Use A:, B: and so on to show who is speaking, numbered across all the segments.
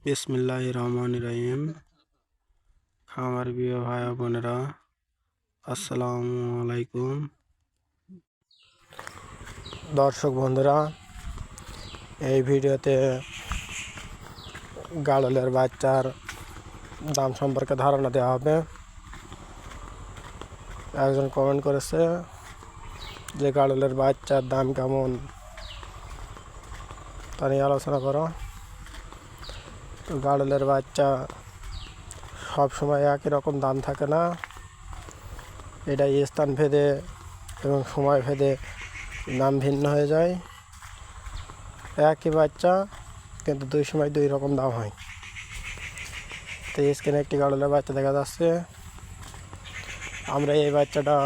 A: বিসমিল্লাহির রহমানির রহিম। আমার প্রিয় ভাই ও বোনেরা, আসসালামু আলাইকুম। দর্শক বন্ধুরা, এই ভিডিওতে গাড়লের বাচ্চার দাম সম্পর্কে ধারণা দেওয়া হবে। একজন কমেন্ট করেছে যে গাড়লের বাচ্চার দাম কেমন, তা নিয়ে আলোচনা করো। তো গাড়লের বাচ্চা সবসময় একই রকম দাম থাকে না, এটা স্থান ভেদে এবং সময় ভেদে দাম ভিন্ন হয়ে যায়। একই বাচ্চা কিন্তু দুই সময় দুই রকম দাম হয়। তো স্ক্রিনে একটি গাড়লের বাচ্চা দেখা যাচ্ছে। আমরা এই বাচ্চাটা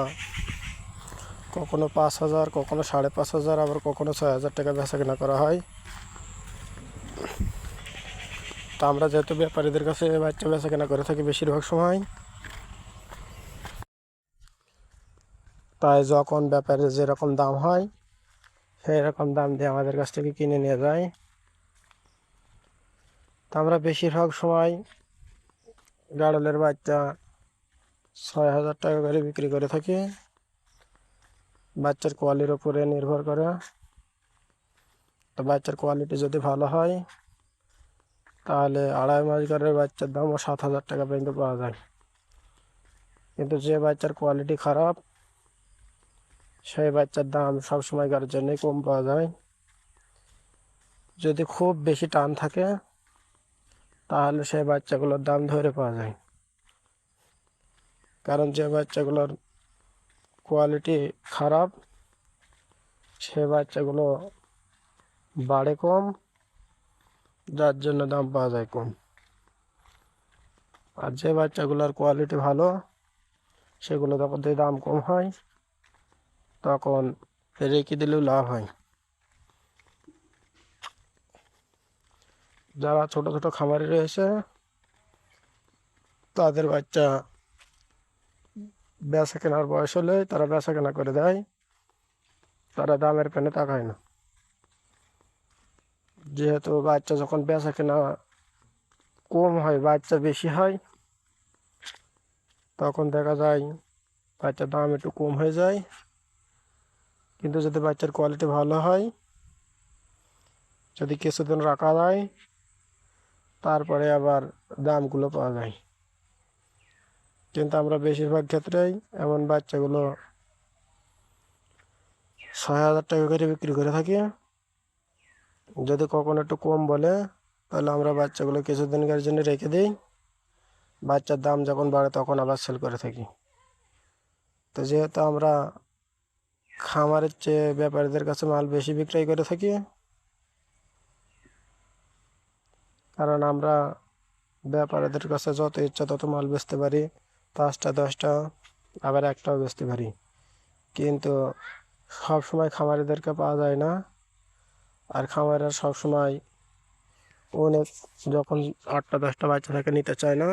A: কখনো 5,000, কখনো 5,500, আবার কখনো 6,000 টাকা বেচা কেনা করা হয়। তো আমরা যেহেতু ব্যাপারীদের কাছে বাচ্চা বেচা কেনা করে থাকি বেশিরভাগ সময়, তাই যখন ব্যাপারে যেরকম দাম হয় সেই রকম দাম দিয়ে আমাদের কাছ থেকে কিনে নিয়ে যায়। তো আমরা বেশিরভাগ সময় গাড়লের বাচ্চা 6,000 টাকা করে বিক্রি করে থাকি। বাচ্চার কোয়ালিটির উপরে নির্ভর করে। তো বাচ্চার কোয়ালিটি যদি ভালো হয় তাহলে 2.5 মাস গাড়ির বাচ্চার দামও 7,000 টাকা পর্যন্ত পাওয়া যায়। কিন্তু যে বাচ্চার কোয়ালিটি খারাপ সেই বাচ্চার দাম সবসময় গাড়ির জন্যই কম পাওয়া যায়। যদি খুব বেশি টান থাকে তাহলে সেই বাচ্চাগুলোর দাম ধরে পাওয়া যায়। কারণ যে বাচ্চাগুলোর কোয়ালিটি খারাপ সে বাচ্চাগুলো বাড়ে কম, যার জন্য দাম পাওয়া যায় কম। আর যে বাচ্চাগুলোর কোয়ালিটি ভালো সেগুলো যখন দাম কম হয় তখন রেখে দিলেও লাভ হয়। যারা ছোট ছোট খামারি রয়েছে তাদের বাচ্চা বেচা কেনার বয়স হলে তারা বেচা কেনা করে দেয়, তারা দামের পেনে তাকায় না। যেহেতু বাচ্চা যখন বেচা কেনা কম হয় বাচ্চা বেশি হয় তখন দেখা যায় বাচ্চার দাম একটু কম হয়ে যায়। কিন্তু যদি বাচ্চার কোয়ালিটি ভালো হয়, যদি কিছুদিন রাখা যায় তারপরে আবার দামগুলো পাওয়া যায়। কিন্তু আমরা বেশিরভাগ ক্ষেত্রেই এমন বাচ্চাগুলো 6,000 টাকা করে বিক্রি করে থাকি। যদি কখনো একটু কম বলে তাহলে আমরা বাচ্চাগুলো কিছুদিনের জন্য রেখে দিই, বাচ্চার দাম যখন বাড়ে তখন আবার সেল করে থাকি। তো যেহেতু আমরা খামারের চেয়ে ব্যাপারীদের কাছে মাল বেশি বিক্রয় করে থাকি, কারণ আমরা ব্যাপারীদের কাছে যত ইচ্ছা তত মাল বেচতে পারি, 5টা 10টা আবার একটাও বেচতে পারি। কিন্তু সব সময় খামারিদেরকে পাওয়া যায় না। আর খামারের সব সময় অনেক যখন 8টা 10টা বাচ্চা থাকে নিতে চায় না,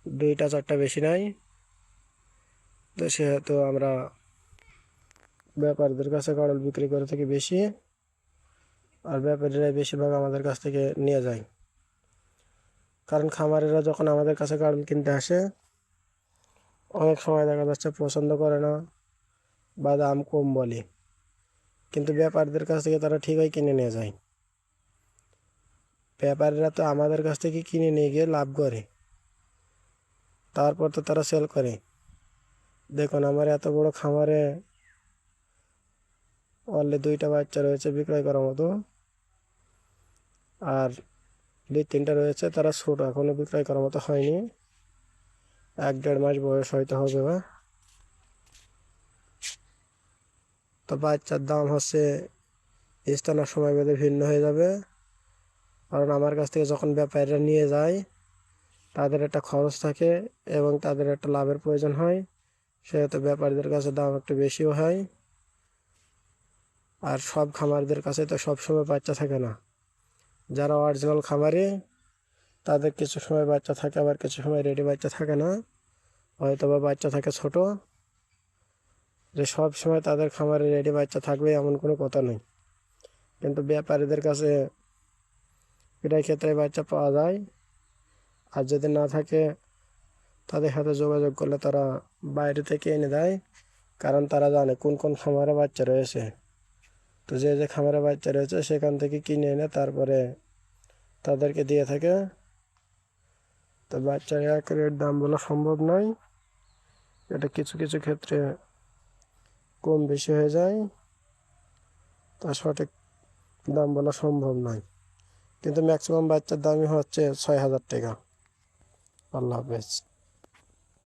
A: 2টা 4টা বেশি নাই। তো সেহেতু আমরা ব্যাপারীদের কাছে গাড়ল বিক্রি করে থাকি বেশি, আর ব্যাপারীরাই বেশিরভাগ আমাদের কাছ থেকে নিয়ে যায়। কারণ খামারিরা যখন আমাদের কাছে গাড়ল কিনতে আসে অনেক সময় দেখা যাচ্ছে পছন্দ করে না বা দাম কম বলে, কিন্তু ব্যাপারীদের কাছ থেকে তারা ঠিকই কিনে নিয়ে যায়। ব্যাপারীরা তো আমাদের কাছ থেকে কিনে নিয়ে গিয়ে লাভ করে, তারপর তো তারা সেল করে। দেখুন আমার এত বড় খামারে অনলি 2টা বাচ্চা রয়েছে বিক্রয় করার মতো, আর 2-3টা রয়েছে তারা ছোট, এখনো বিক্রয় করার মতো হয়নি, 1-1.5 মাস বয়স হয়তো হবে। তো বাচ্চার দাম হচ্ছে স্থানের সময় ভেদে ভিন্ন হয়ে যাবে। কারণ আমার কাছ থেকে যখন ব্যাপারীরা নিয়ে যায় তাদের একটা খরচ থাকে এবং তাদের একটা লাভের প্রয়োজন হয়, সেহেতু ব্যাপারীদের কাছে দাম একটু বেশিও হয়। আর সব খামারিদের কাছে তো সবসময় বাচ্চা থাকে না। যারা অরিজিনাল খামারি তাদের কিছু সময় বাচ্চা থাকে, আবার কিছু সময় রেডি বাচ্চা থাকে না, হয়তো বা বাচ্চা থাকে ছোট। যে সব সময় তাদের খামারে রেডি বাচ্চা থাকবে এমন কোনো কথা নেই। কিন্তু ব্যাপারীদের কাছে প্রায় ক্ষেত্রে বাচ্চা পাওয়া যায়। আর যদি না থাকে তাদের সাথে যোগাযোগ করলে তারা বাইরে থেকে এনে দেয়, কারণ তারা জানে কোন কোন খামারে বাচ্চা রয়েছে। তো যে যে খামারে বাচ্চা রয়েছে সেখান থেকে কিনে এনে তারপরে তাদেরকে দিয়ে থাকে। তো বাচ্চার এক রেট দাম বলা সম্ভব নয়, এটা কিছু কিছু ক্ষেত্রে কম বেশি হয়ে যায়, তা সঠিক দাম বলা সম্ভব নয়। কিন্তু ম্যাক্সিমাম বাচ্চার দামই হচ্ছে 6,000 টাকা। আল্লাহ হাফেজ।